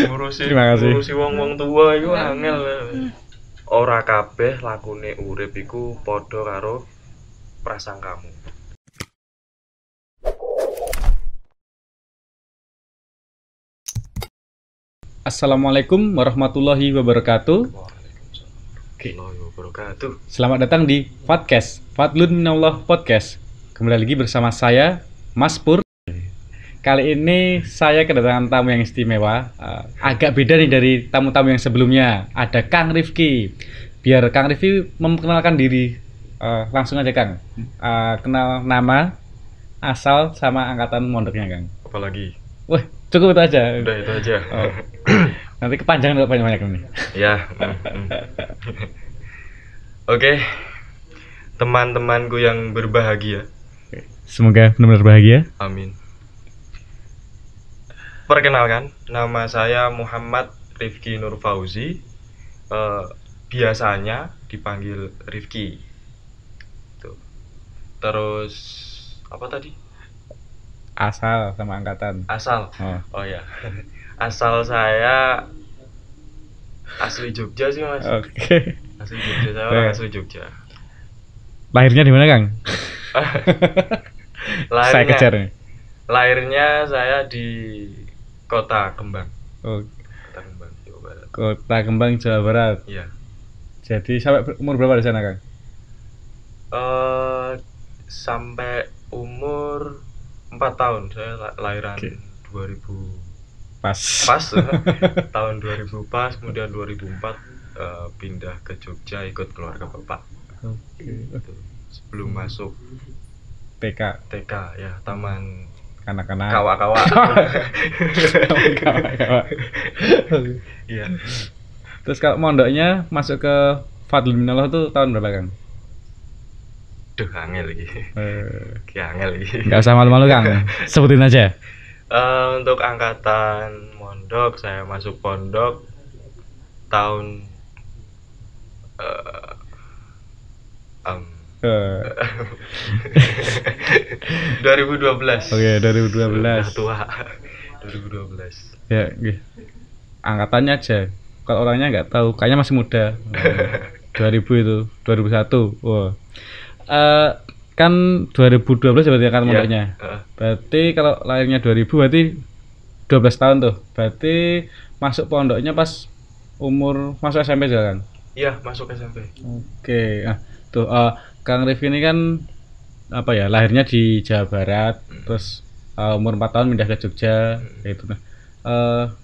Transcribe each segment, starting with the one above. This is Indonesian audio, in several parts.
Terima kasih. Ngurusi wong-wong tua iku angel. Ora kabeh lakune urip iku padha karo prasangkamu. Assalamualaikum warahmatullahi wabarakatuh. Waalaikumsalam wabarakatuh. Selamat datang di podcast Fadlun Minallah Podcast. Kembali lagi bersama saya, Mas Pur. Kali ini saya kedatangan tamu yang istimewa. Agak beda nih dari tamu-tamu yang sebelumnya. Ada Kang Rifki. Biar Kang Rifki memperkenalkan diri. Langsung aja Kang. Kenal nama, asal, sama angkatan mondoknya Kang. Apalagi? Wah, cukup itu aja. Udah itu aja. Oh. Nanti kepanjangan kalau banyak-banyak ini. Ya. Oke. Teman-temanku yang berbahagia. Semoga benar-benar bahagia. Amin. Perkenalkan, nama saya Muhammad Rifki Nur Fauzi. Biasanya dipanggil Rifki. Tuh. Terus apa tadi? Asal sama angkatan. Asal. Oh. Oh ya. Asal saya asli Jogja sih Mas. Oke. Asli Jogja, saya orang asli Jogja. Lahirnya di mana Kang? Saya Lahirnya, kejar nih. lahirnya saya di Kota Kembang. Oh, Kota Kembang, Jawa Barat. Kota Kembang, Jawa Barat. Iya. Jadi sampai umur berapa di sana Kang? Sampai umur 4 tahun. Saya lahiran Oke. 2000 Pas. tahun 2000 pas, kemudian 2004 pindah ke Jogja ikut keluarga bapak. Oke. Gitu. Sebelum masuk TK TK ya, taman anak-anak. kawa-kawa. Kawa-kawa. Iya. Terus kalau mondoknya masuk ke Fadlun Minallah itu tahun berapa Kang? Duh, angel lagi. Ki angel lagi. Enggak usah malu-malu Kang. Sebutin aja. Untuk angkatan mondok, saya masuk pondok tahun 2012. Oke, 2012. Udah tua. 2012. Ya, nggih. Angkatannya aja. Kalau orangnya nggak tahu, kayaknya masih muda. 2000 itu, 2001. Wah. Kan 2012 berarti kan mondoknya. Berarti kalau lahirnya 2000 berarti 12 tahun tuh. Berarti masuk pondoknya pas umur masuk SMP juga kan? Iya, masuk SMP. Oke. Nah, tuh Kang Rifki ini kan apa ya, lahirnya di Jawa Barat, terus umur 4 tahun pindah ke Jogja kayak gitu. Nah,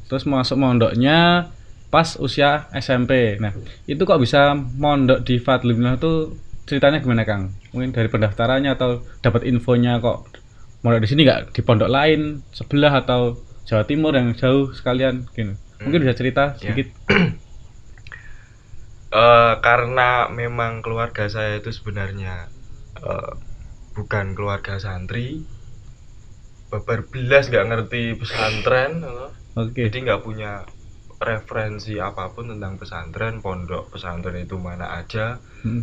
terus masuk mondoknya pas usia SMP. Nah, itu kok bisa mondok di Fadlun Minallah tuh ceritanya gimana Kang? Mungkin dari pendaftarannya atau dapat infonya kok mondok di sini nggak di pondok lain sebelah atau Jawa Timur yang jauh sekalian gitu. Mungkin bisa cerita sedikit. Karena memang keluarga saya itu sebenarnya bukan keluarga santri, babar belas nggak ngerti pesantren, Oke. jadi nggak punya referensi apapun tentang pesantren, pondok pesantren itu mana aja,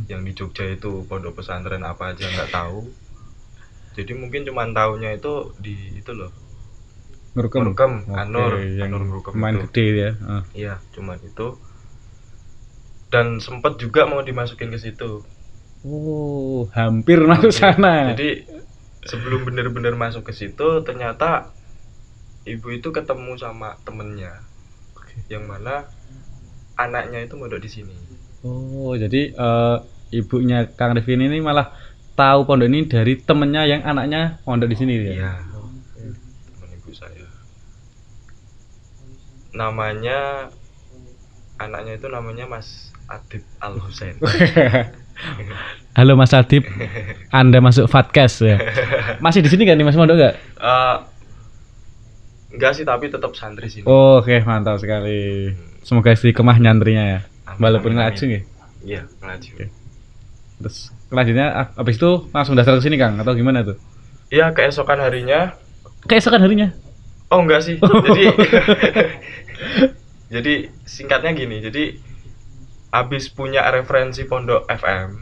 yang di Jogja itu pondok pesantren apa aja nggak tahu. Jadi mungkin cuman tahunya itu di itu loh, Ngurkem, Anur, yang Anur Ngurkem main itu. gede ya. Iya, cuman itu. Dan sempet juga mau dimasukin ke situ. Oh, hampir masuk sana. Jadi sebelum bener-bener masuk ke situ, ternyata ibu itu ketemu sama temennya, yang mana anaknya itu mondok di sini. Oh, jadi ibunya Kang Rifki ini malah tahu pondok ini dari temennya yang anaknya pondok di sini ya. Iya, temen ibu saya. Namanya, anaknya itu namanya Mas Adib Al Husain. Halo Mas Adib, Anda masuk podcast ya. Masih di sini kan nih Mas mondok nggak? Enggak sih, tapi tetap santri sini. Oh, oke, mantap sekali. Semoga istiqomah nyantrinya ya. Amin, Walaupun amin, ngelaju amin. ya. Iya, ngelaju. Terus kelanjutnya habis itu langsung daftar ke sini Kang atau gimana tuh? Iya, keesokan harinya. Keesokan harinya. Oh, enggak sih. Jadi singkatnya gini. Jadi habis punya referensi pondok FM,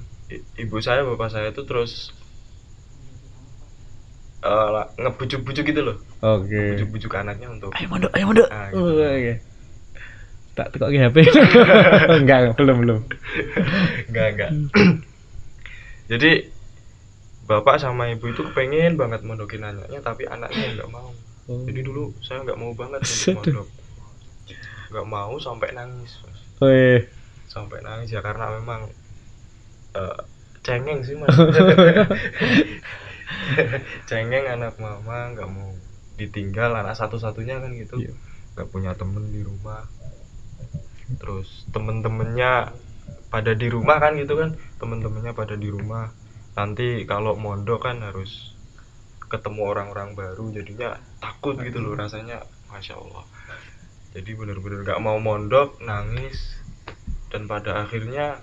ibu saya, bapak saya itu terus ngebujuk-bujuk gitu loh. Oke. Bujuk-bujuk anaknya untuk Ayo mondok, ayo mondok. gitu. Oke. Tak tekoki HP. Enggak, belum. Enggak. Jadi bapak sama ibu itu kepengen banget mondokin anaknya, tapi anaknya nggak mau. Jadi dulu saya nggak mau banget untuk mondok, nggak mau sampai nangis, Mas. Sampai nangis ya karena memang cengeng sih Mas. Cengeng anak mama, nggak mau ditinggal, anak satu-satunya kan gitu, nggak punya temen di rumah. Terus temen-temennya pada di rumah kan gitu kan, temen-temennya pada di rumah. Nanti kalau mondok kan harus ketemu orang-orang baru, jadinya takut gitu loh rasanya, masya Allah. Jadi bener-bener nggak mau mondok, nangis, dan pada akhirnya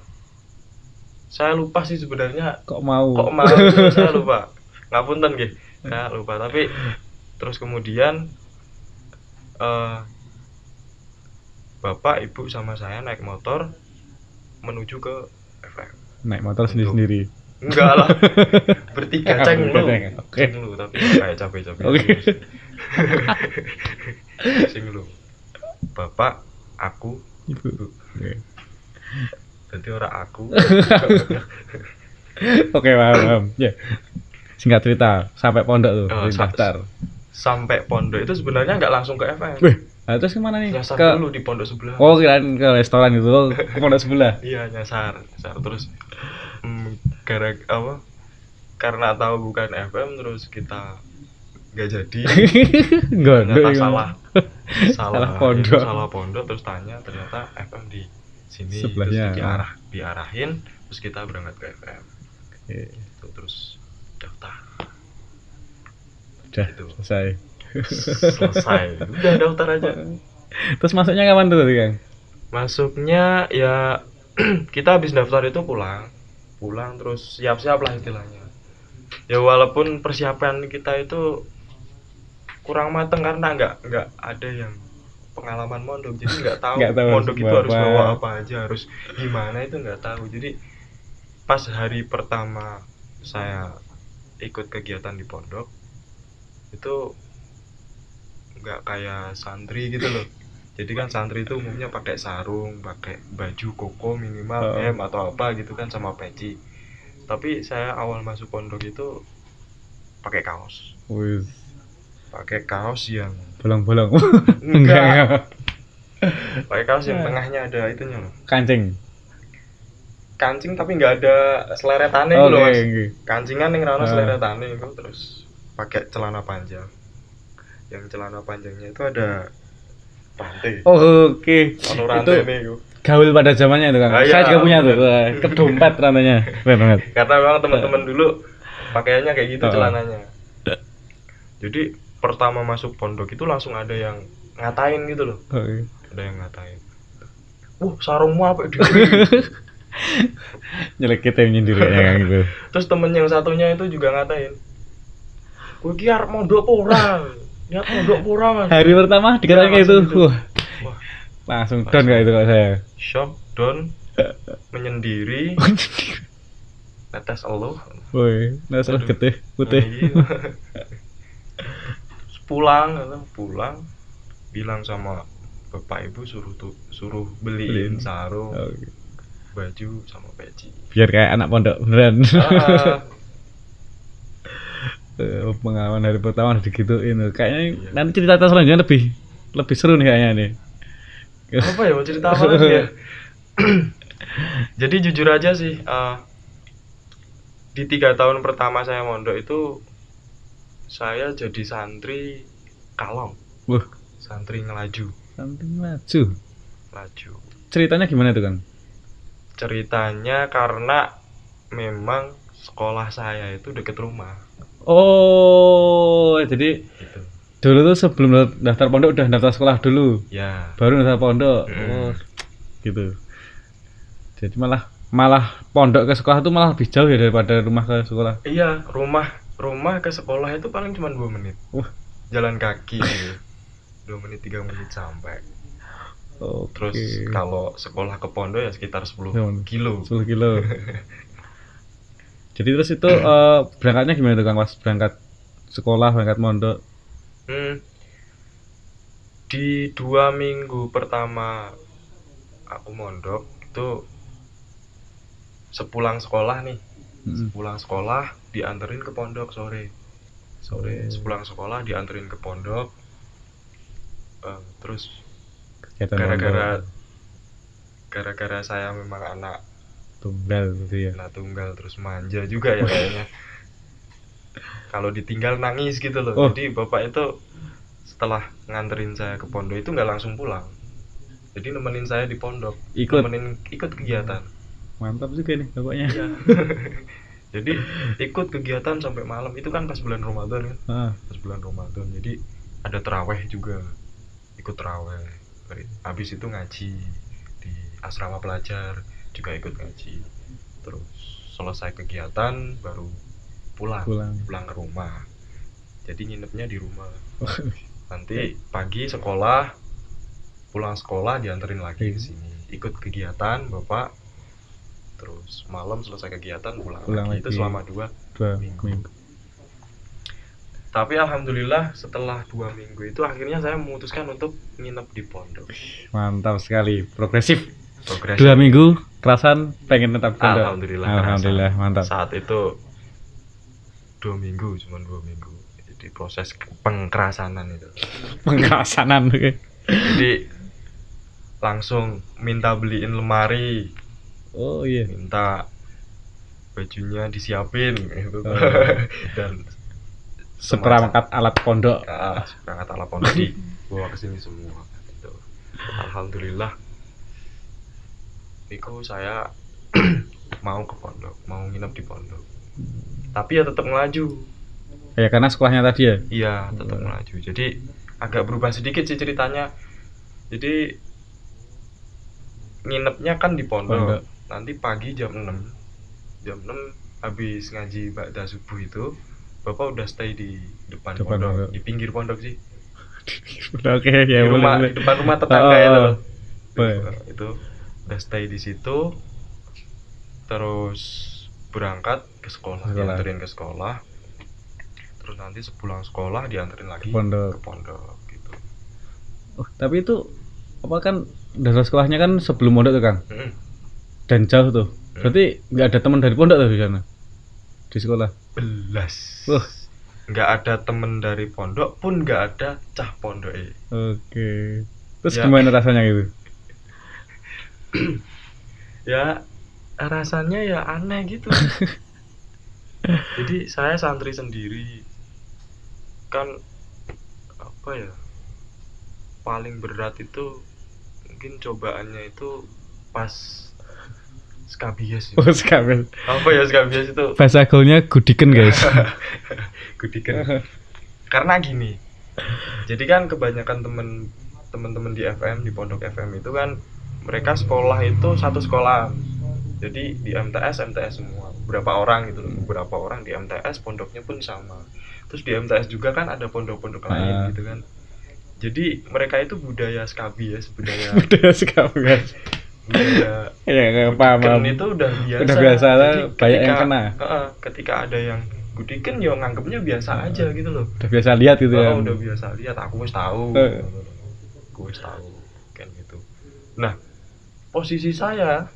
saya lupa sih sebenarnya kok mau saya lupa, ngapunten nggih, saya lupa. Tapi terus kemudian bapak, ibu sama saya naik motor menuju ke FM. Naik motor sendiri-sendiri? Enggak lah, bertiga. Ceng lu tapi kayak capek-capek. Ceng lu, bapak, aku, ibu. Jadi orang aku. Oke, paham. Ya. Singkat cerita, sampai pondok tuh, daftar. Sampai pondok itu sebenarnya nggak langsung ke FM. Nah, terus kemana nih? Nyasar dulu di pondok sebelah. Oh, kirain ke restoran itu, ke pondok sebelah. Iya, nyasar terus karena tahu bukan FM, terus kita nggak jadi. Ternyata salah pondok, terus tanya ternyata FM di sini, sebelahnya. Terus diarahin, terus kita berangkat ke FM. Terus daftar. Udah gitu. Selesai. Udah daftar aja. Terus masuknya kapan tuh, Kang? Masuknya ya kita habis daftar itu pulang terus siap-siap lah istilahnya. Ya walaupun persiapan kita itu kurang matang karena nggak ada yang pengalaman mondok, jadi nggak tahu mondok itu harus bawa apa aja, harus gimana itu nggak tahu. Jadi pas hari pertama saya ikut kegiatan di pondok itu nggak kayak santri gitu loh. Jadi kan santri itu umumnya pakai sarung, pakai baju koko minimal M atau apa gitu kan, sama peci. Tapi saya awal masuk pondok itu pakai kaos. Pakai kaos yang bolong-bolong. Enggak. Pakai kaos yang tengahnya ada itunya loh. Kancing tapi nggak ada seleretannya gitu loh, Mas. Kancingan yang rano seleretannya itu, terus pakai celana panjang. Yang celana panjangnya itu ada rantai. Oke. Rantai itu gaul pada zamannya itu, Kang. Saya juga punya tuh, kedompet rantainya. Keren banget. Karena memang teman-teman dulu pakaiannya kayak gitu celananya. Jadi pertama masuk pondok itu langsung ada yang ngatain gitu loh. Ada yang ngatain. Sarungmu apa di nyelekit yang nyindir kayak gitu. Terus temen yang satunya itu juga ngatain, "Kowe iki arep mondok ora?" Niat mondok ora, Mas. Hari pertama dikatain kayak gitu. Wah. Langsung down kayak itu kalau saya. Shock, down, menyendiri. Netes Allah. Woi, netes Allah getih, putih. Pulang bilang sama bapak ibu suruh beliin sarung, baju sama peci. Biar kayak anak pondok beneran. Pengalaman hari pertama digituin. Kayaknya nanti cerita selanjutnya lebih seru nih kayaknya nih. Apa ya, mau cerita apa lagi ya? Jadi jujur aja sih, di 3 tahun pertama saya mondok itu saya jadi santri kalong. Santri ngelaju. Ceritanya gimana tuh, Kang? Ceritanya karena memang sekolah saya itu deket rumah. Oh, jadi gitu. Dulu tuh sebelum daftar pondok udah daftar sekolah dulu. Ya. Baru daftar pondok. Oh, gitu. Jadi malah pondok ke sekolah tuh malah lebih jauh ya daripada rumah ke sekolah. Iya, rumah ke sekolah itu paling cuma 2 menit. Jalan kaki gitu. 2 menit 3 menit sampai. Terus kalau sekolah ke pondok ya sekitar 10 kilo. 10 kilo. Jadi terus itu berangkatnya gimana tuh, Kang? Pas berangkat sekolah, berangkat mondok? Di 2 minggu pertama aku mondok itu sepulang sekolah nih. Sepulang sekolah dianterin ke pondok sore. Sepulang sekolah dianterin ke pondok. Terus gara-gara saya memang anak tunggal gitu ya. Anak tunggal terus manja juga ya kayaknya. Kalau ditinggal nangis gitu loh. Jadi bapak itu setelah nganterin saya ke pondok itu nggak langsung pulang. Jadi nemenin saya di pondok, ikut kegiatan. Mantap juga nih bapaknya. Iya. Jadi ikut kegiatan sampai malam. Itu kan pas bulan Ramadan kan. Pas bulan Ramadan. Jadi ada taraweh juga. Ikut taraweh. Habis itu ngaji di asrama pelajar, juga ikut ngaji. Terus selesai kegiatan baru pulang ke rumah. Jadi nginepnya di rumah. Nanti pagi sekolah, pulang sekolah dianterin lagi ke sini. Ikut kegiatan bapak. Terus malam selesai kegiatan pulang lagi. Itu selama 2 minggu. Tapi alhamdulillah setelah 2 minggu itu akhirnya saya memutuskan untuk nginep di pondok. Mantap sekali, progresif. 2 minggu kerasan pengen tetap pondok. Alhamdulillah mantap. Saat itu 2 minggu, cuma 2 minggu. Jadi proses pengkerasanan itu. Pengkerasanan oke. Jadi langsung minta beliin lemari. Oh iya. Minta bajunya disiapin gitu. Dan seperangkat alat pondok. Seperangkat alat pondok dibawa ke sini semua gitu. Alhamdulillah. Iku saya mau ke pondok, mau nginep di pondok. Tapi ya tetap ngelaju. Ya karena sekolahnya tadi ya? Iya, tetap ngelaju. Jadi agak berubah sedikit sih ceritanya. Jadi nginepnya kan di pondok. Nanti pagi jam 6 habis ngaji ba'da subuh itu bapak udah stay di depan pondok, di pinggir pondok sih. Oke, ya boleh. Di depan rumah tetangga itu loh. Itu udah stay di situ. Terus berangkat ke sekolah, dianterin ke sekolah. Terus nanti sepulang sekolah dianterin lagi ke pondok gitu. Tapi itu apa kan dasar sekolahnya kan sebelum pondok tuh Kang? Dan jauh tuh. Berarti nggak ada teman dari pondok tuh di sana? Di sekolah? Belas. Nggak ada teman dari pondok pun nggak ada cah pondok. Oke. Terus gimana rasanya gitu? Ya rasanya ya aneh gitu. Jadi saya santri sendiri kan apa ya, paling berat itu mungkin cobaannya itu pas skabies. Skabies. Apa ya skabies itu? Bahasa gaulnya gudiken guys. Gudiken. Karena gini. Jadi kan kebanyakan teman-teman di FM, di pondok FM itu kan mereka sekolah itu satu sekolah. Jadi di MTS semua. Beberapa orang gitu loh. Beberapa orang di MTS pondoknya pun sama. Terus di MTS juga kan ada pondok-pondok lain gitu kan. Jadi mereka itu budaya skabies, budaya skabies. Ya paham. Itu udah biasa lah, banyak yang kena. Ketika ada yang gudiken ya nganggepnya biasa aja gitu loh. Udah biasa lihat gitu ya. Udah biasa lihat, aku wis tahu. Kan gitu. Nah, posisi saya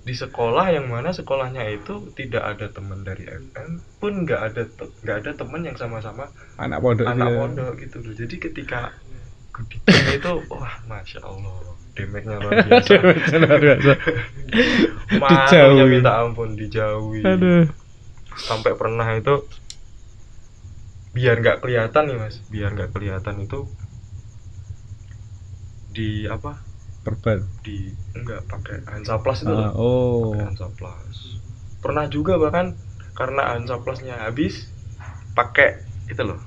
di sekolah yang mana sekolahnya itu tidak ada teman dari FM pun nggak ada teman yang sama-sama anak pondok gitu loh. Jadi ketika gudiken itu wah masya Allah damage-nya luar biasa. Malunya minta ampun, dijauhi. Aduh. Sampai pernah itu biar nggak kelihatan nih mas, itu di apa? Perban. Enggak pakai hansaplas itu loh. Pakai hansaplas. Pernah juga bahkan karena hansaplasnya habis pakai itu loh.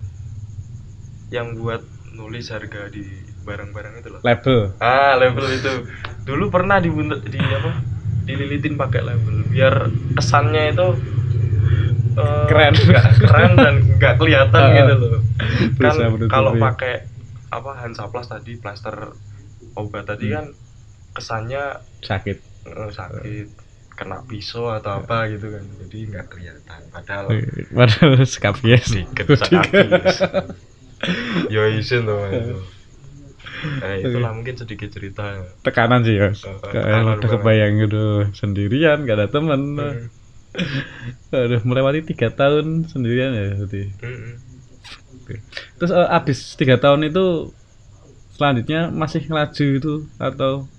Yang buat nulis harga di barang-barang itu loh. Label. Label itu. Dulu pernah dililitin pakai label biar kesannya itu keren dan nggak kelihatan gitu loh. Kan kalau pakai hansaplas tadi, plaster obat tadi kan kesannya sakit, kena pisau atau apa gitu kan, jadi nggak kelihatan. Padahal skabies. Skabies. Yo isin tuh itu. Itulah mungkin sedikit cerita. Tekanan sih ya. Tekanan Udah banget. kebayang gitu sendirian, gak ada teman. Udah melewati 3 tahun sendirian ya berarti. Oke. Terus abis 3 tahun itu selanjutnya masih ngelaju itu atau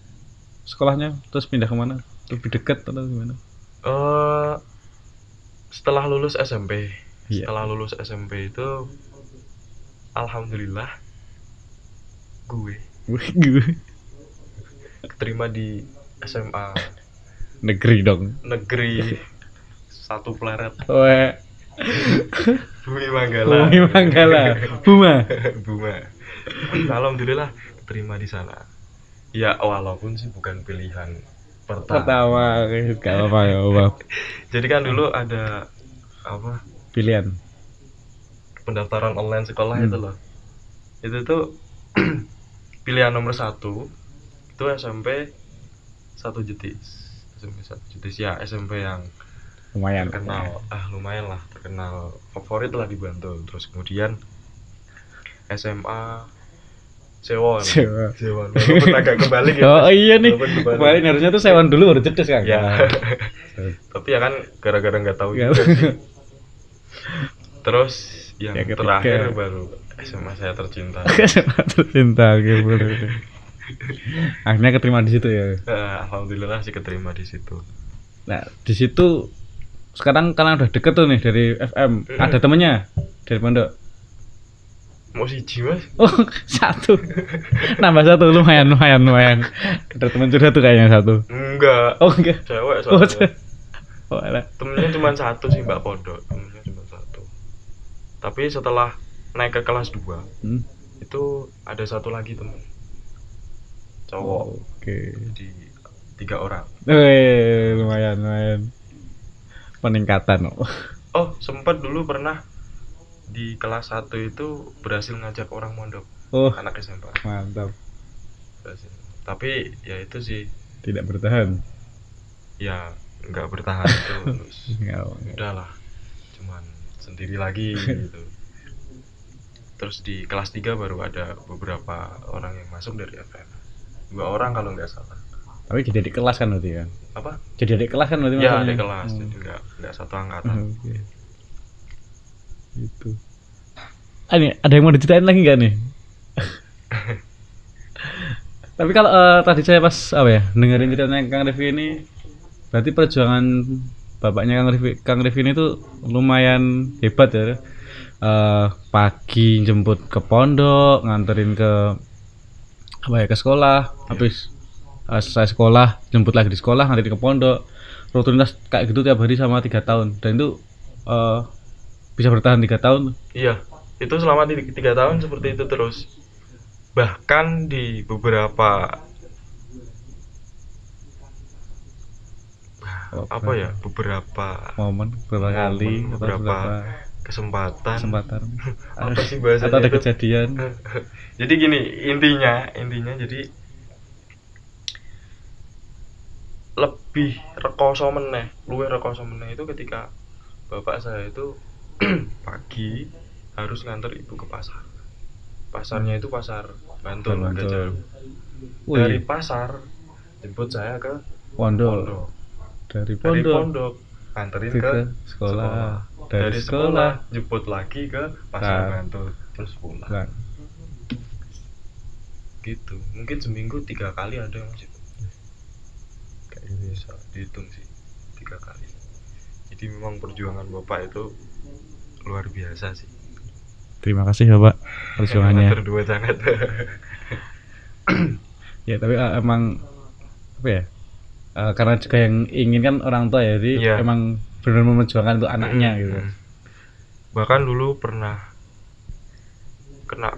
sekolahnya terus pindah kemana? Lebih dekat atau gimana? Eh, setelah lulus SMP, Iya. setelah lulus SMP itu alhamdulillah gue Gue keterima di SMA negeri dong. negeri satu Pleret Weh, Bumi Manggala. Bumi Manggala, Buma. Bunga. Alhamdulillah keterima di sana. Ya walaupun sih bukan pilihan pertama. Pertama, gak apa-apa, gak apa-apa. Jadi kan dulu ada apa Pilihan. pendaftaran online sekolah itu loh. Itu tuh pilihan nomor 1 itu SMP 1 Jetis. SMP 1 Jetis ya, SMP yang Lumayan. terkenal, lumayan lah, terkenal, favorit lah di Bantul. Terus kemudian SMA Sewon. Sewa. Sewon. Walaupun agak kebalik ya. Oh iya nih. Walaupun kebalik. Kemarin harusnya tuh sewan dulu baru Jedes kan. Ya. Tapi ya kan gara-gara nggak tahu Nggak juga tahu. sih. Terus yang Ya, ketika- terakhir baru SMA saya tercinta. Tercinta gitu. Akhirnya keterima di situ ya. Alhamdulillah sih keterima di situ. Nah, di situ sekarang karena udah deket tuh nih dari FM, ada temennya dari pondok. Mau siji mas? Oh, 1. Nambah 1 lumayan. Ada temen curhat tuh kayaknya 1. Enggak. Oh, enggak. Cewek Oh, soalnya. oh alah. Temennya cuma 1 sih mbak pondok. Temennya cuma 1. Tapi setelah naik ke kelas 2 itu ada 1 lagi temen cowok. Oke. Jadi 3 orang. Lumayan. Peningkatan. Oh sempat dulu pernah di kelas 1 itu berhasil ngajak orang mondok. Oh, Anak SMA mantap. berhasil. Tapi ya itu sih Tidak bertahan. ya nggak bertahan terus. Enggak. Udahlah cuman sendiri lagi gitu. Terus di kelas 3 baru ada beberapa orang yang masuk dari FM. 2 orang kalau nggak salah. Tapi jadi adik kelas kan berarti kan? Apa? Jadi adik kelas kan berarti Ya maksudnya? di kelas, jadi nggak satu angkatan. Oke. Itu. Ini ada yang mau diceritain lagi nggak nih? Tapi kalau tadi saya pas dengerin ceritanya Kang Rifki ini, berarti perjuangan bapaknya Kang Rifki ini tuh lumayan hebat ya. Pagi jemput ke pondok, nganterin ke ke sekolah, habis selesai sekolah jemput lagi di sekolah, nganterin ke pondok, rutinitas kayak gitu tiap hari sama 3 tahun, dan itu bisa bertahan 3 tahun. Iya, itu selama 3 tahun seperti itu terus. Bahkan di beberapa beberapa momen, beberapa kali, atau beberapa kesempatan. Apa sih bahasanya? Atau ada itu? kejadian. Jadi gini, intinya jadi lebih rekoso meneh, luwih rekoso meneh itu ketika bapak saya itu pagi harus nganter ibu ke pasar. Pasarnya itu pasar Bantul, agak jauh. Dari pasar jemput saya ke pondok. Dari pondok nganterin ke sekolah. Dari sekolah jemput lagi ke pasar Bantul, terus pulang. Gitu. Mungkin seminggu 3 kali ada yang masih. Kayak bisa dihitung sih 3 kali. Jadi memang perjuangan bapak itu luar biasa sih. Terima kasih Bapak perjuangannya. Berdua sangat. Ya tapi emang apa ya? Karena juga yang ingin kan orang tua ya, jadi emang benar memperjuangkan untuk anaknya gitu. Bahkan dulu pernah kena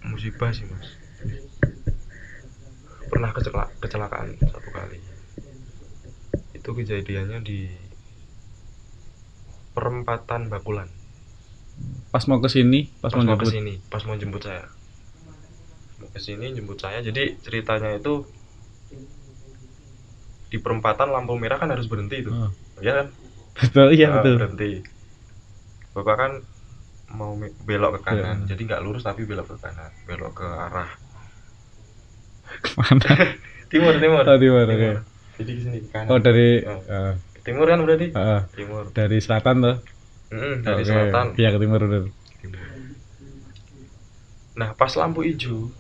musibah sih mas. Pernah kecelakaan 1 kali. Itu kejadiannya di perempatan Bakulan. Pas mau ke sini, pas mau jemput saya. Mau ke sini jemput saya. Jadi ceritanya itu di perempatan lampu merah kan harus berhenti itu. Ya kan? Betul, iya betul. Berhenti. Bapak kan mau belok ke kanan. Jadi nggak lurus tapi belok ke kanan, belok ke arah Mana? Timur, timur. Oh, timur, oke. Jadi ke sini ke kanan. Oh, dari Timur kan berarti? uh, Timur. dari selatan tuh. Dari Oke. selatan. Iya, ke timur bener. Timur. Nah, pas lampu hijau,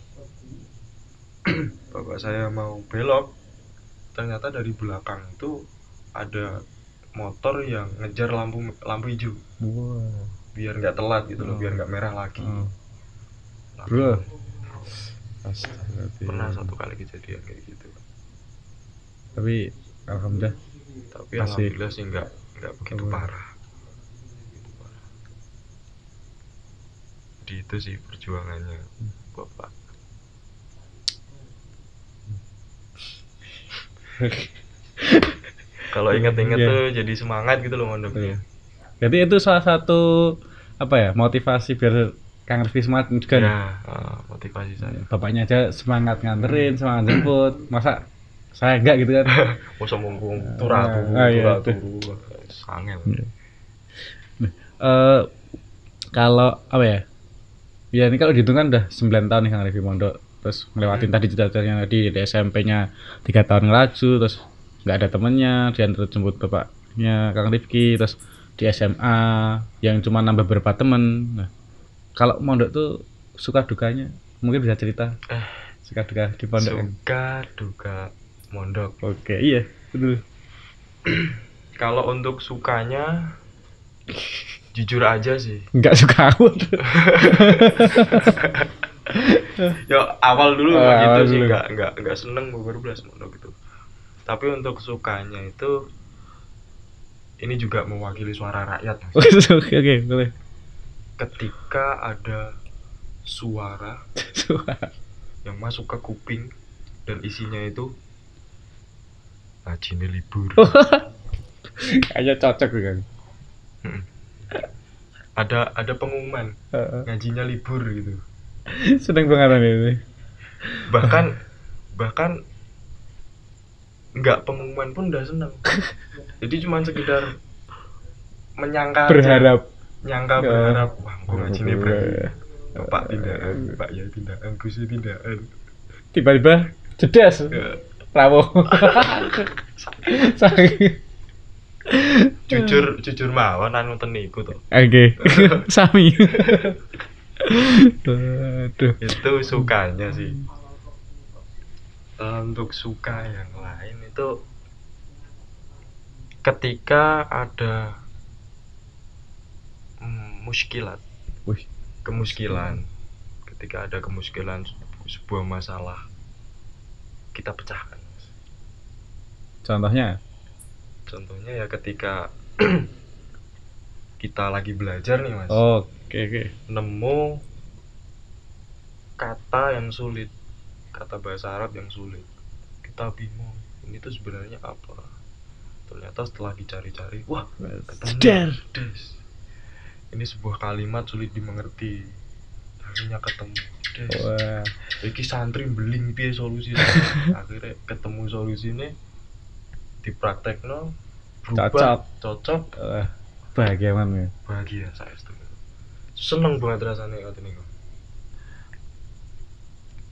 bapak saya mau belok, ternyata dari belakang itu ada motor yang ngejar lampu hijau. Wow. Biar nggak telat gitu loh, biar nggak merah lagi. Bro. Pernah satu kali kejadian kayak gitu. Tapi alhamdulillah. Tapi alhamdulillah sih nggak begitu parah. Jadi itu sih perjuangannya bapak. Kalau inget-inget tuh jadi semangat gitu loh mondoknya. Jadi itu salah satu apa ya, motivasi biar Kang Rifki semangat juga nih. Motivasi saya. Bapaknya aja semangat nganterin, semangat jemput. Masa saya enggak gitu kan? Masa mungkung turu sangel. Kalau apa ya? Ya ini kalau dihitung kan udah 9 tahun nih Kang Rifki mondok. Terus ngelewatin tadi cita-citanya tadi di SMP-nya 3 tahun ngelaju, terus nggak ada temennya, diantar jemput bapaknya Kang Rifki, terus di SMA yang cuma nambah beberapa temen. Nah, kalau mondok tuh suka dukanya mungkin bisa cerita. Suka duka di pondok. Suka duka mondok. Oke, iya, betul. Kalau untuk sukanya jujur aja sih. Enggak suka aku. Ya awal dulu gitu sih enggak seneng baru belas mondok gitu. Tapi untuk sukanya itu ini juga mewakili suara rakyat. Oke, boleh. Ketika ada suara yang masuk ke kuping dan isinya itu ngaji ini libur. Kayaknya cocok kan. Ada pengumuman ngajinya libur gitu. Seneng banget ini. Bahkan nggak pengumuman pun udah seneng. Jadi cuma sekedar menyangka berharap wah kok ngaji ini berarti Pak tindakan, Pak ya tindakan, Gus ya tindakan. Tiba-tiba jedas. Rawo. jujur mawon anu teniku to. Oke. Sami. Aduh. Itu sukanya sih. Untuk suka yang lain itu ketika ada kemuskilan, ketika ada kemuskilan sebuah masalah kita pecahkan. Contohnya ya ketika kita lagi belajar nih Mas. Oke. Nemu kata yang sulit, kata bahasa Arab yang sulit, kita bingung ini tuh sebenarnya apa. Ternyata setelah dicari-cari, wah ketemu. Ini sebuah kalimat sulit dimengerti, akhirnya ketemu. Wah. Iki santri beling piye solusine. Akhirnya ketemu solusine, dipraktekno, berubah, cocok. Bahagia banget. Bahagia saya itu. Seneng banget rasanya ngoten niku.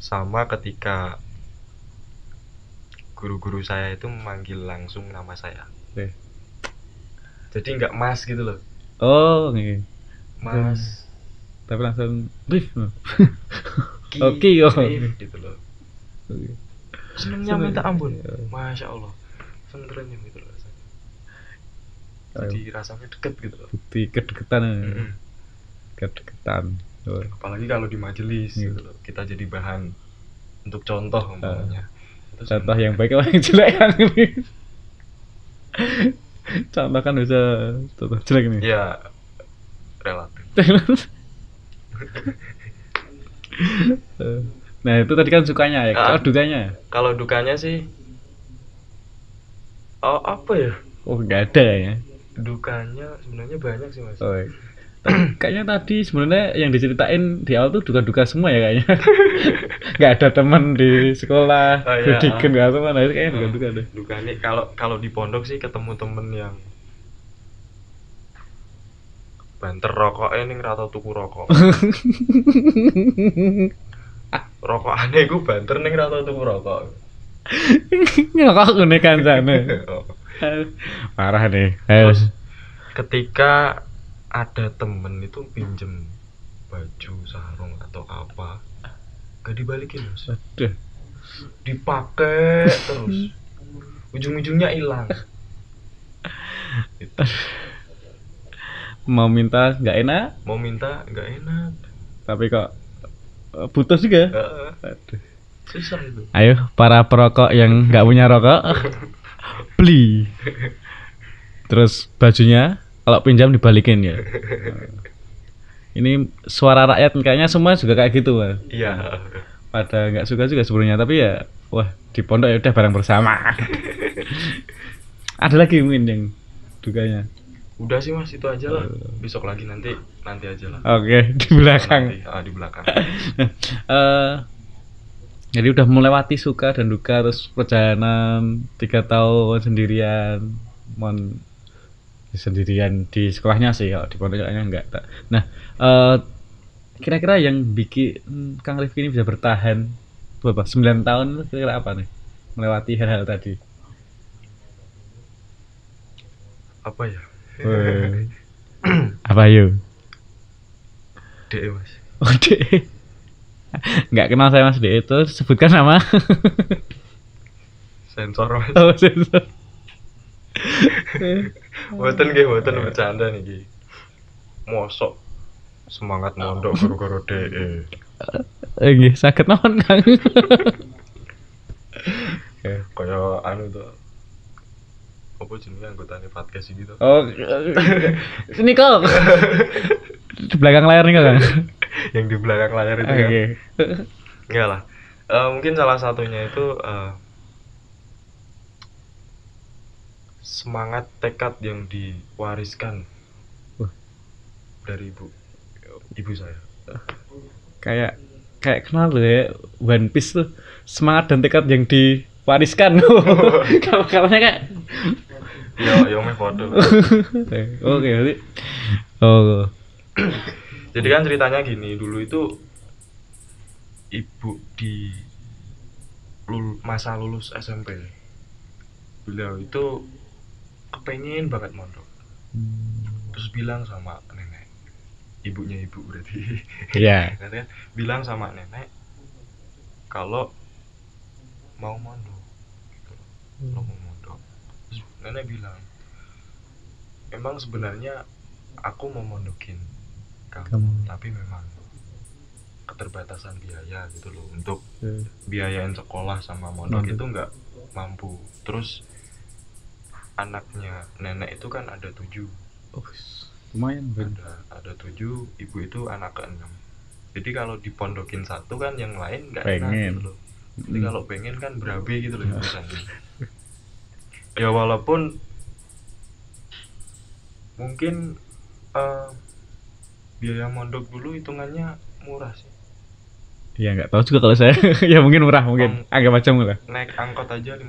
Sama ketika guru-guru saya itu memanggil langsung nama saya. Jadi nggak Mas gitu loh. Nih. Mas. Tapi langsung Rif. Oke, gitu loh. Senengnya minta ampun. Masya Allah. Senengnya gitu loh rasanya. Jadi rasanya deket gitu loh. Bukti kedeketan. Kedeketan. Apalagi kalau di majelis gitu loh. Kita jadi bahan untuk contoh umpamanya. Contoh yang baik atau yang jelek kan ini. Contoh kan bisa contoh jelek nih. Ya relatif. Nah itu tadi kan sukanya ya. Kalau dukanya? Kalau dukanya sih apa ya? Nggak ada ya. Dukanya sebenarnya banyak sih Mas. Kayaknya tadi sebenarnya yang diceritain di awal tuh duka-duka semua ya kayaknya. Nggak ada teman di sekolah, pendidikan nggak apa mana itu kayaknya duka-duka deh. Dukanya kalau di pondok sih ketemu temen yang banter rokoknya ning ra tau tuku rokok. Rokokane iku banter ning ra tau tuku rokok. Ngerokok ngene kancane. Parah nih. Ayo. Terus ketika ada temen itu pinjem baju, sarung atau apa, gak dibalikin Mas. Aduh. Dipakai terus. Ujung-ujungnya hilang. Gitu. Mau minta nggak enak, Mau minta nggak enak. tapi kok putus juga. Heeh. Aduh. Susah itu. Ayo para perokok yang nggak punya rokok, beli. Terus bajunya kalau pinjam dibalikin ya. Ini suara rakyat kayaknya semua juga kayak gitu, Mas. Iya. Pada nggak suka juga sebenarnya, tapi ya wah di pondok ya udah bareng bersama. Ada lagi mungkin yang dukanya. Udah sih Mas, itu aja lah. Besok lagi nanti aja lah. Oke, di belakang. Nanti, di belakang. Jadi udah melewati suka dan duka, terus perjalanan 3 tahun sendirian, sendirian di sekolahnya sih, kalau di pondoknya enggak. Nah, kira-kira yang bikin Kang Rifki ini bisa bertahan berapa 9 tahun itu kira-kira apa nih? Melewati hal-hal tadi. Apa ya? Apa yuk? DE Mas. Oh, DE. Nggak kenal saya Mas DE itu, sebutkan nama. Sensor Mas. Oh, sensor. Boten bercanda niki. Mosok semangat mondok gara-gara DE. Nggih, saged mawon Kang. Kayak anu tuh. Apa jenenge anggotane podcast iki tuh? Oh, sini kok. Di belakang layar nih Kang. Yang di belakang layar itu kan. Enggak lah. Mungkin salah satunya itu semangat tekad yang diwariskan dari ibu saya. Kayak kenal loh ya, One Piece tuh semangat dan tekad yang diwariskan. Kalau kayak Yo meh foto. Oke, berarti oh. Jadi kan ceritanya gini, dulu itu ibu di masa lulus SMP. Beliau itu kepengen banget mondok. Terus bilang sama nenek, ibunya ibu berarti. Iya. Katanya bilang sama nenek kalau mau mondok. Kalau mau mondok. Terus nenek bilang, emang sebenarnya aku mau mondokin kamu, tapi memang keterbatasan biaya gitu loh, untuk biayain sekolah sama mondok itu nggak mampu. Terus anaknya nenek itu kan ada 7. Lumayan ada 7, ibu itu anak ke-6. Jadi kalau dipondokin satu kan yang lain nggak enak gitu loh. Jadi kalau pengen kan berabe gitu loh misalnya. Ya walaupun mungkin biaya mondok dulu hitungannya murah sih. Ya nggak tahu juga kalau saya. Ya mungkin murah, mungkin agak macam murah. Naik angkot aja 50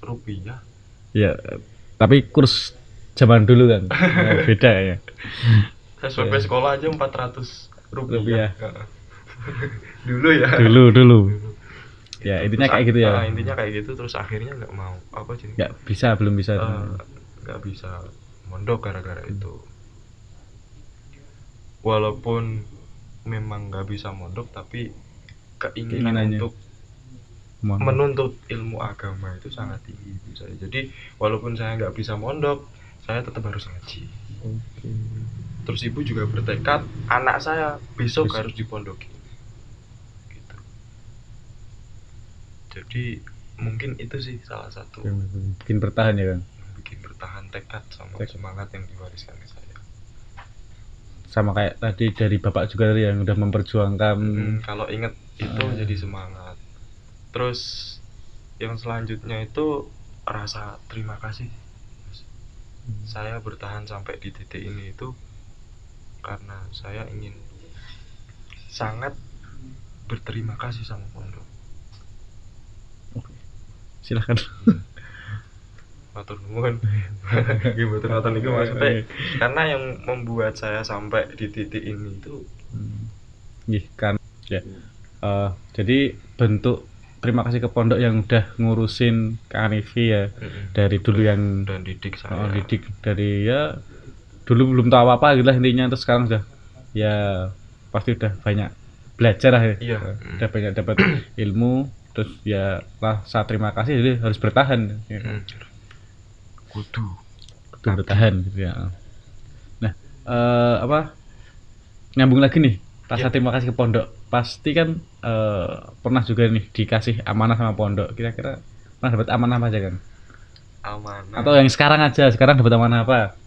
rupiah. Ya, tapi kurs zaman dulu kan beda ya. SPP sekolah aja 400 rupiah. Dulu ya. Dulu. Ya intinya kayak gitu ya. Intinya kayak gitu, terus akhirnya nggak mau apa sih? Belum bisa. Nggak bisa mondok gara-gara itu. Walaupun memang nggak bisa mondok, tapi keinginan untuk menuntut ilmu agama itu sangat tinggi ibu saya. Jadi walaupun saya nggak bisa mondok, saya tetap harus ngaji. Terus ibu juga bertekad anak saya besok harus dipondokin. Gitu. Jadi mungkin itu sih salah satu yang bikin bertahan ya Kang. Bikin bertahan tekad sama semangat yang diwariskan ke saya. Sama kayak tadi dari bapak juga tadi yang udah memperjuangkan. Kalau inget itu jadi semangat. Terus yang selanjutnya itu rasa terima kasih. Saya bertahan sampai di titik ini itu karena saya ingin sangat berterima kasih sama pondok. Oke. Silakan. Matur nuwun. Nggih mboten ngoten niku maksudnya. Karena yang membuat saya sampai di titik ini itu nggih kan ya. Jadi bentuk terima kasih ke pondok yang udah ngurusin Kak Hanifi ya. Dari dulu yang dan didik saya. didik dari ya dulu belum tahu apa gitu lah intinya, terus sekarang udah ya pasti udah banyak belajar lah ya. Iya. Udah banyak dapat ilmu, terus ya lah saat terima kasih jadi harus bertahan ya. Kudu Bertahan gitu ya. Nah, apa nyambung lagi nih rasa terima kasih ke pondok, pasti kan pernah juga nih dikasih amanah sama pondok, kira-kira pernah dapat amanah apa aja kan? amanah Atau yang sekarang dapat amanah apa?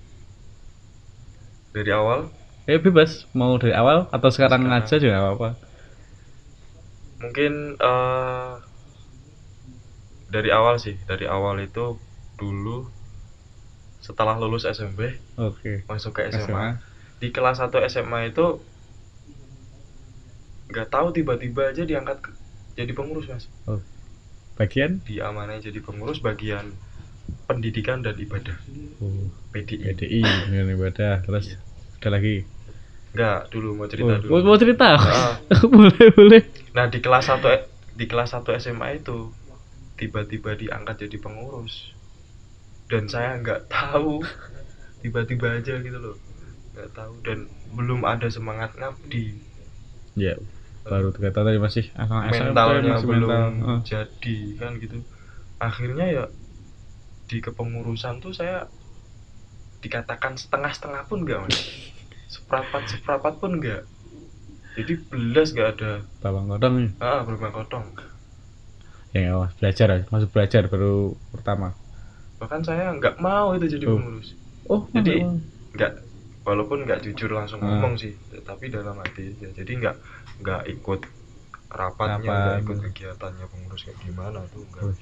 dari awal Bebas mau dari awal atau sekarang aja juga nggak apa-apa. mungkin dari awal itu dulu setelah lulus SMP masuk ke SMA. Di kelas 1 SMA itu nggak tahu tiba-tiba aja diangkat jadi pengurus, Mas. Bagian diamanai jadi pengurus bagian pendidikan dan ibadah. PDI dengan ibadah. Terus ada lagi enggak, dulu mau cerita dulu. Mau cerita? boleh. Nah, di kelas 1 SMA itu tiba-tiba diangkat jadi pengurus. Dan saya nggak tahu, tiba-tiba aja gitu loh. Nggak tahu dan belum ada semangat ngabdi. Ya, baru 3 tahun tadi masih mentalnya belum jadi kan gitu. Akhirnya ya di kepengurusan tuh saya dikatakan setengah-setengah pun enggak, Mas. Seprapat pun enggak. Jadi belas enggak ada babang kodong. Babang kodong. Ya, masuk belajar baru pertama. Bahkan saya enggak mau itu jadi pengurus. Jadi enggak, walaupun enggak jujur langsung ngomong sih, tapi dalam hati ya. Jadi enggak ikut rapatnya, enggak ikut kegiatannya pengurus kayak gimana tuh enggak.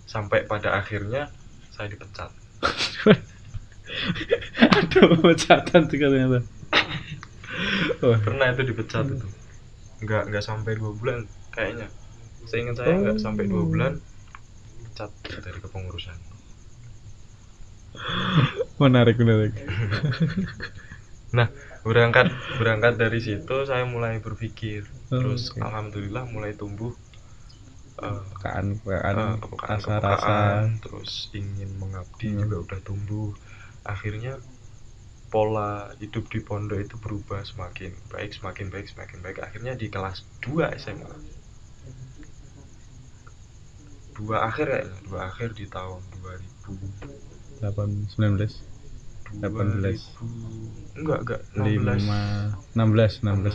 Sampai pada akhirnya saya dipecat. Aduh, pemecatan tuh katanya. Pernah itu dipecat itu. Enggak sampai 2 bulan kayaknya. Seingat saya enggak sampai 2 bulan pecat dari kepengurusan. Menarik. Nah, berangkat dari situ saya mulai berpikir. Terus alhamdulillah mulai tumbuh kepekaan, rasa terus ingin mengabdi juga udah tumbuh. Akhirnya pola hidup di pondok itu berubah semakin baik. Akhirnya di kelas 2 SMA 2 akhir di tahun 2018 enggak 16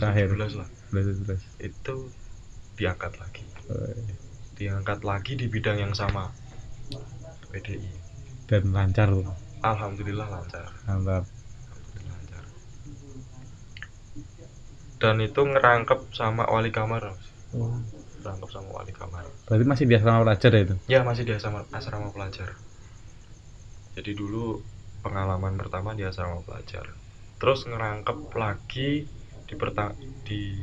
akhir lah. Itu diangkat lagi di bidang yang sama, PDI, dan lancar. Alhamdulillah lancar. Dan itu ngerangkep sama wali kamar. Berarti masih di asrama pelajar ya itu? Ya, masih di asrama pelajar. Jadi dulu pengalaman pertama di asrama pelajar. Terus ngerangkep lagi di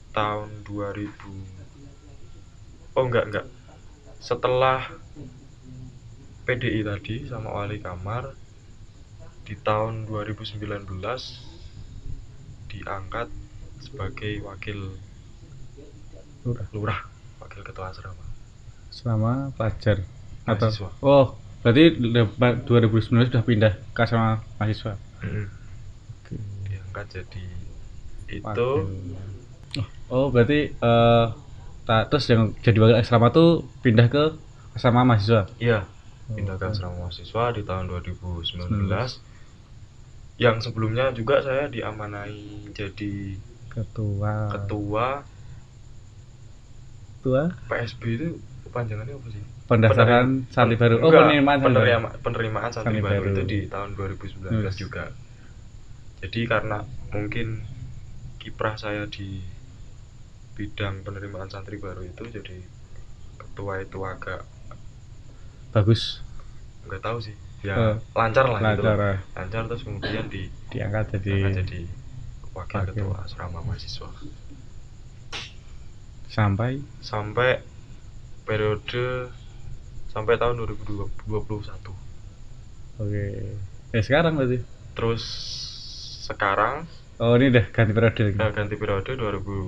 tahun 2000. Enggak. Setelah PDI tadi sama wali kamar, di tahun 2019 diangkat sebagai wakil lurah, wakil ketua asrama pelajar mahasiswa. Berarti 2019 sudah pindah ke asrama mahasiswa. Diangkat jadi itu. Berarti terus yang jadi wakil asrama tuh pindah ke asrama mahasiswa. Iya, pindah ke asrama mahasiswa di tahun 2019. Yang sebelumnya juga saya diamanai jadi ketua PSB. Itu panjangannya apa sih? Pendaftaran santri baru. Penerimaan santri baru itu di tahun 2019 juga. Jadi karena mungkin kiprah saya di bidang penerimaan santri baru itu, jadi ketua itu agak bagus. Enggak tahu sih. Ya lancar lah gitu. Lancar, terus kemudian diangkat jadi wakil ketua asrama mahasiswa. Sampai periode sampai tahun 2021. Sekarang berarti. Terus sekarang Oh, ini udah ganti periode. Ganti periode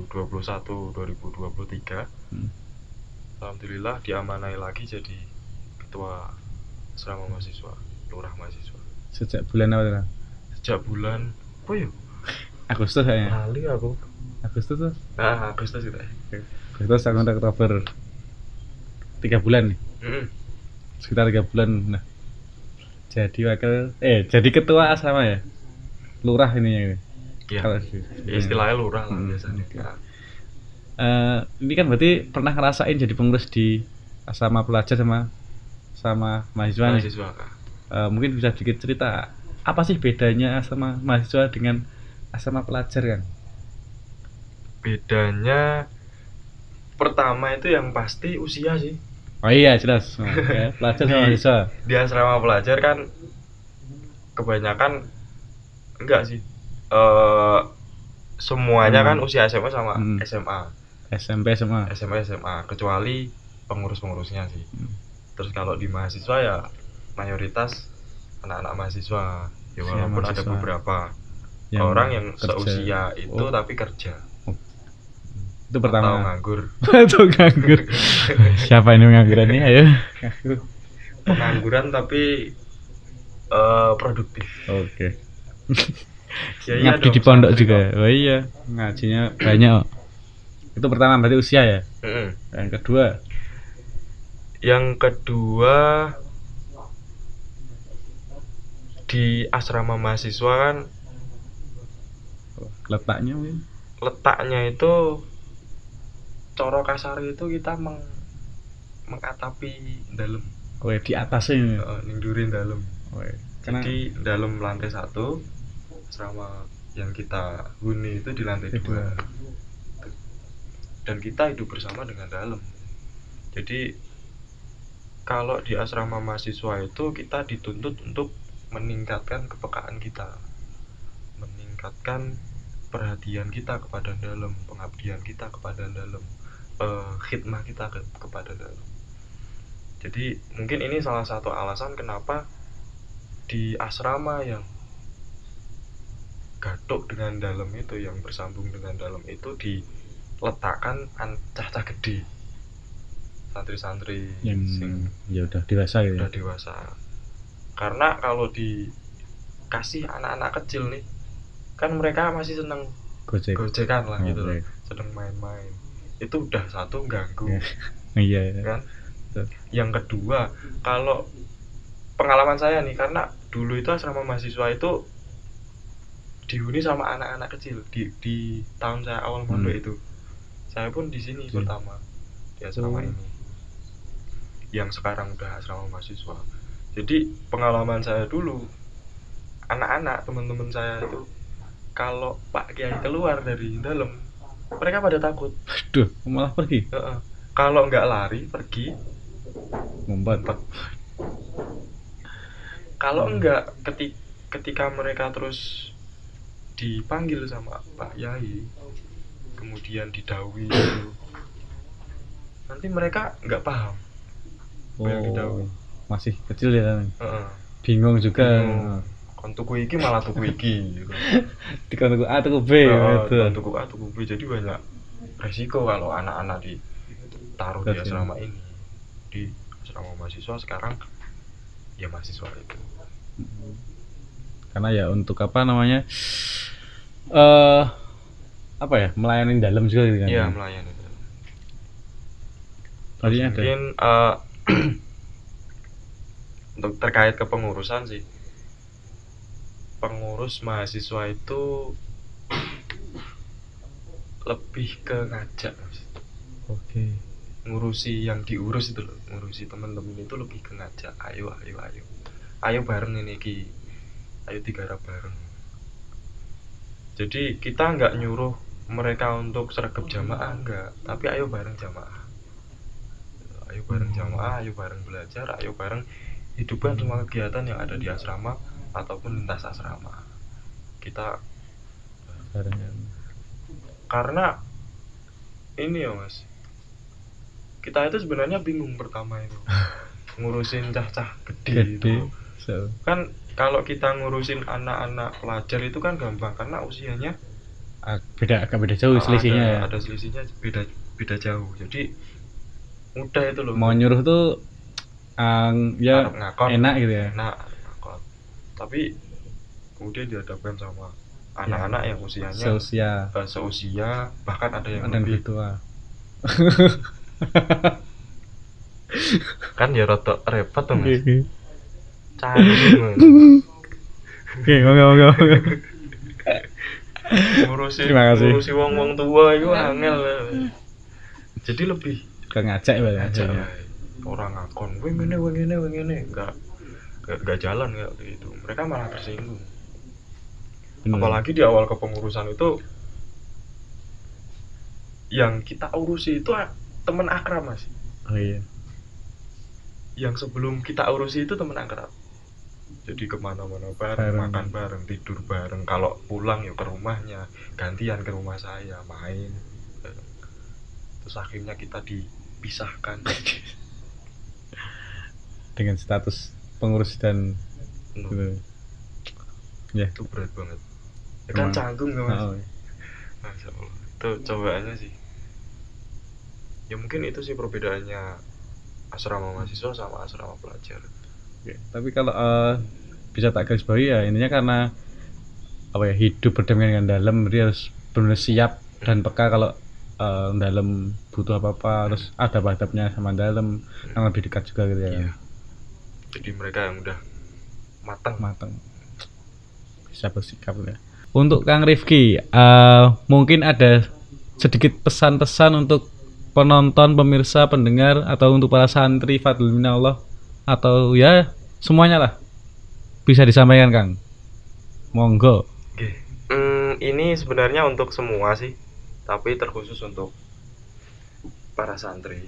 2021-2023. Alhamdulillah diamanai lagi jadi ketua asrama mahasiswa, lurah mahasiswa. Sejak bulan apa tuh? Sejak bulan apa ya? Agustus kayaknya. Lali aku. Agustus tuh. Agustus itu. Agustus sampai Oktober. 3 bulan nih. Sekitar 3 bulan. Nah. Jadi ketua asrama ya. Lurah ini ya. Iya. Istilahnya lurah lah biasanya. Ini kan berarti pernah ngerasain jadi pengurus di asrama pelajar sama mahasiswa nih. Mungkin bisa sedikit cerita apa sih bedanya asrama mahasiswa dengan asrama pelajar kan? Bedanya pertama itu yang pasti usia sih. Oh iya jelas. Ya, pelajar sama mahasiswa. Di asrama pelajar kan kebanyakan enggak sih. Semuanya kan usia SMA sama SMA. SMP SMA. SMA kecuali pengurus-pengurusnya sih. Terus kalau di mahasiswa ya mayoritas anak-anak mahasiswa. Ya walaupun ada beberapa orang yang seusia itu tapi kerja. Itu pertama. Atau nganggur. Atau nganggur. Siapa ini pengangguran nih? Ayo. Pengangguran tapi produktif. Oke. Ya, ngabdi di pondok juga. Oh iya, ngajinya banyak. Itu pertama berarti usia ya. Yang kedua di asrama mahasiswa kan letaknya itu coro kasar itu kita mengatapi dalam. Oh ya, di atasnya ningdurin dalam. Jadi dalam lantai 1 asrama yang kita huni itu di lantai 2 dan kita hidup bersama dengan dalam. Jadi kalau di asrama mahasiswa itu kita dituntut untuk meningkatkan kepekaan kita, meningkatkan perhatian kita kepada dalam, pengabdian kita kepada dalam, khidmah kita kepada dalam. Jadi mungkin ini salah satu alasan kenapa di asrama yang gatuk dengan dalam itu, yang bersambung dengan dalam itu diletakkan cah-cah gede, santri-santri yang ya udah dewasa gitu. Udah dewasa. Karena kalau dikasih anak-anak kecil nih, kan mereka masih seneng gojekan lah gitu, seneng main-main. Itu udah satu ganggu. Iya. Kan? Yang kedua, kalau pengalaman saya nih, karena dulu itu asrama mahasiswa itu dihuni sama anak-anak kecil di tahun saya awal mondok itu. Saya pun di sini pertama di asrama ini, yang sekarang udah asrama mahasiswa. Jadi pengalaman saya dulu, anak-anak teman-teman saya itu kalau Pak Kiai keluar dari dalam, mereka pada takut. Aduh, malah pergi. Kalau nggak lari, pergi ngumpet. Kalau enggak, ketika mereka terus dipanggil sama Pak Yai, kemudian didawi gitu, nanti mereka nggak paham. Masih kecil ya. Bingung juga. Kon tuku iki malah tuku iki gitu. Dikon tuku A tuku B gitu. Tuku A tuku B, jadi banyak resiko kalau anak-anak ditaruh di asrama ini. Di asrama mahasiswa sekarang ya mahasiswa itu. Karena ya untuk apa namanya? Apa ya? Melayani dalam juga gitu kan. Iya, melayani dalam. Mungkin untuk terkait kepengurusan sih, pengurus mahasiswa itu lebih ke ngajak, Mas. Oke. Ngurusi yang diurus itu loh, ngurusi teman-teman itu lebih ke ngajak, ayo bareng ini ki, ayo digarap bareng. Jadi kita nggak nyuruh mereka untuk sergap jamaah, enggak, tapi ayo bareng jamaah, ayo bareng belajar, ayo bareng hidupkan semua kegiatan yang ada di asrama ataupun lintas asrama kita bareng. Karena ini ya Mas, kita itu sebenarnya bingung pertama itu ngurusin cah-cah gede itu kan Kalau kita ngurusin anak-anak pelajar itu kan gampang karena usianya agak beda jauh selisihnya ya. Ada selisihnya beda jauh. Jadi mudah itu loh. Mau nyuruh tuh ya ngakon, enak gitu ya. Enak ngakon. Tapi kemudian dihadapkan sama anak-anak yang usianya seusia bahkan ada yang lebih tua. Kan ya rada repot tuh Mas. Oke, monggo. Ngurusi wong-wong tua itu angel. Jadi lebih ngajak orang ngakon, weng ngene enggak jalan ya gitu. Mereka malah tersinggung. Apalagi di awal kepengurusan itu yang kita urusi itu teman akrab Mas. Oh iya. Yang sebelum kita urusi itu teman akrab. Jadi kemana-mana bareng, makan bareng, tidur bareng. Kalau pulang ya ke rumahnya, gantian ke rumah saya main. Terus akhirnya kita dipisahkan dengan status pengurus dan ya itu berat banget. Ya kan canggung gak Mas? Masya Allah. Itu cobaannya sih. Ya mungkin itu sih perbedaannya asrama mahasiswa sama asrama pelajar. Oke. Tapi kalau bisa tak garis bawahi ya intinya karena hidup berdampingan dengan dalam, dia harus benar siap dan peka kalau dalam butuh apa-apa, terus adab-adabnya sama dalam yang lebih dekat juga gitu ya. Iya. Jadi mereka yang udah matang bisa bersikap ya. Untuk Kang Rifki, mungkin ada sedikit pesan-pesan untuk penonton, pemirsa, pendengar, atau untuk para santri Fadlul Minallah, atau ya semuanya lah, bisa disampaikan Kang. Monggo. Oke. Ini sebenarnya untuk semua sih, tapi terkhusus untuk para santri.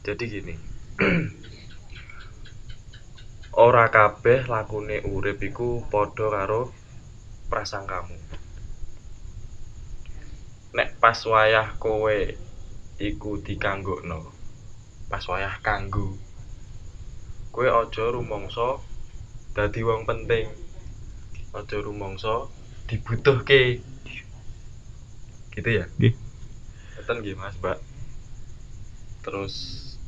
Jadi gini. Ora kabeh lakune urip iku padha karo prasangkamu. Nek pas wayah kowe iku dikanggokno, pas wayah kanggo, kowe aja rumangsa dadi wong penting, aja rumangsa dibutuhke. Gitu ya? Nggih. Ngoten nggih Mas, Mbak.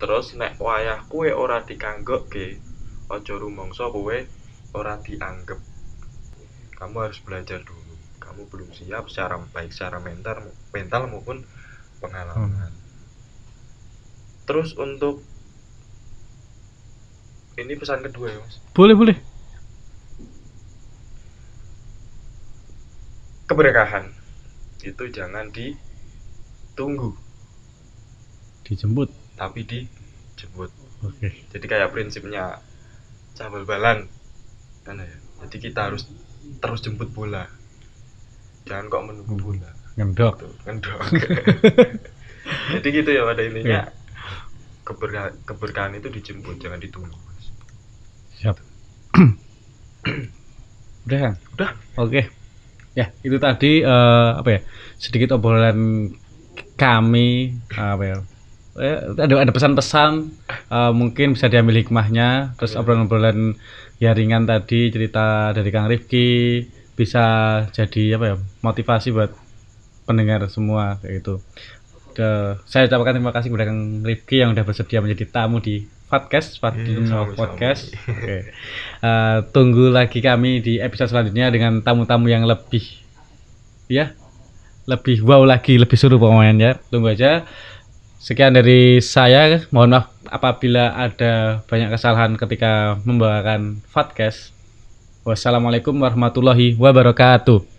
Terus nek wayah kowe ora dikanggokke, aja rumangsa kowe ora dianggep. Kamu harus belajar dulu. Kamu belum siap secara mental maupun pengalaman. Terus untuk ini pesan kedua ya Mas. Boleh. Keberkahan itu jangan ditunggu, dijemput, tapi dijemput. Oke. Jadi kayak prinsipnya cabal balan kan ya. Jadi kita harus terus jemput bola. Jangan kok menunggu bola. Ngendok. Jadi gitu ya pada intinya. Keberkahan itu dijemput, jangan ditunggu. Siap. Udah kan? Udah. Oke. Ya, itu tadi sedikit obrolan kami ada pesan-pesan mungkin bisa diambil hikmahnya. Terus obrolan-obrolan ya ringan tadi, cerita dari Kang Rifki bisa jadi motivasi buat pendengar semua kayak gitu. Saya ucapkan terima kasih kepada Kang Rifki yang sudah bersedia menjadi tamu di podcast Podcast. Oke. Tunggu lagi kami di episode selanjutnya dengan tamu-tamu yang lebih wow lagi, lebih seru pokoknya ya. Tunggu aja. Sekian dari saya. Mohon maaf apabila ada banyak kesalahan ketika membawakan podcast. Wassalamualaikum warahmatullahi wabarakatuh.